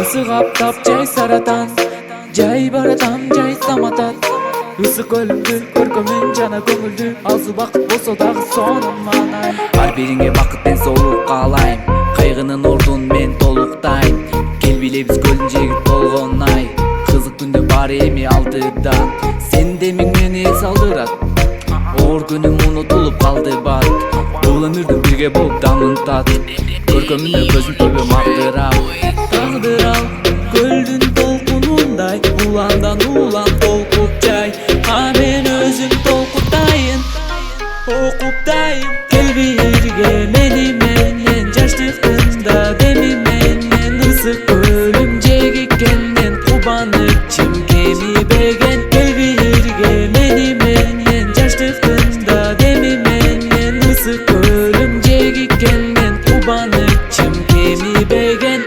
Ысык аптап жай саратан, жай баратам, жай саматат. Ысык-Көлүмдү, көркөмүң, жана көңүлдүү, аз убакыт болсо дагы сонун маанай. Ар бириңе бакыт ден-соолук каалайм, Кайгынын ордун мен толуктайм. Кел бийлейбиз көлдүн жээги толгон ай, кызык күндө баары эми алдыда. Сен демиң мени эс алдырат, оор күнүм унутулуп калды бат. Бул өмүрдү бирге болуп дамын татып, көркөмүнө көзүм төлбөм агдырап. Тагдырал көлдүн толкунундай, уламдан-улам толкуп жай. А мен өзүм толкутайын, окуптайын. Кел бирге мени менен, жаштыктында деми менен. Ысык-Көлүм жээги кенен, кубанычым кемибеген. Кел бирге мени менен, жаштыктында деми менен. Ысык-Көлүм жээги кенен, кубанычым кемибеген.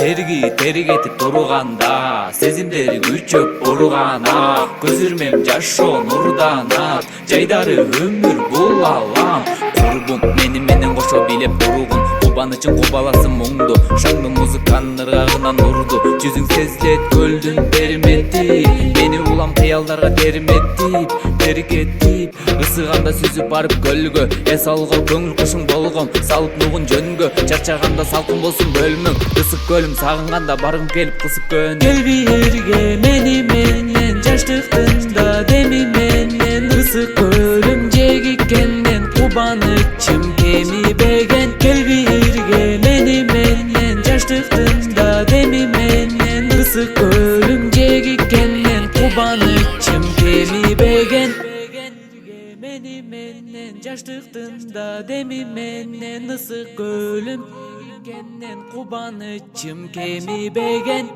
Серги теригетип турганда, сезимдери күчөп ургана. Көз ирмем жашоо нурданат, жайдары өмүр бул алам. Курбум мени менен кошо бийлеп тургун, кубанычың кубаласын муңду. Шаңдын музыканын ыргагынан урду, жүзүң сезилет көлдүн бермети. Мени улам кыялдарга терметип, теркетип. Ысыганда сүзүп барып көлгө, эс алгыл көңүл кушуң болгом. Салып нугун жөнгө, чарчаганда салкын болсун бөлмөң. Ысык-Көлүм сагынганда баргым келип кысып көн. Кел бирге мени менен, жаштыктында деми менен. Ысык-Көлүм жээги кенен, кубанычым кемибеген. Кел бирге мени менен, жаштыктында деми менен. Ысык-Көлүм жээги кенен, кубанычым кемибеген. Мени менен, жаштыктында деми менен. Ысык-Көлүм кенен, кубанычым кемибеген.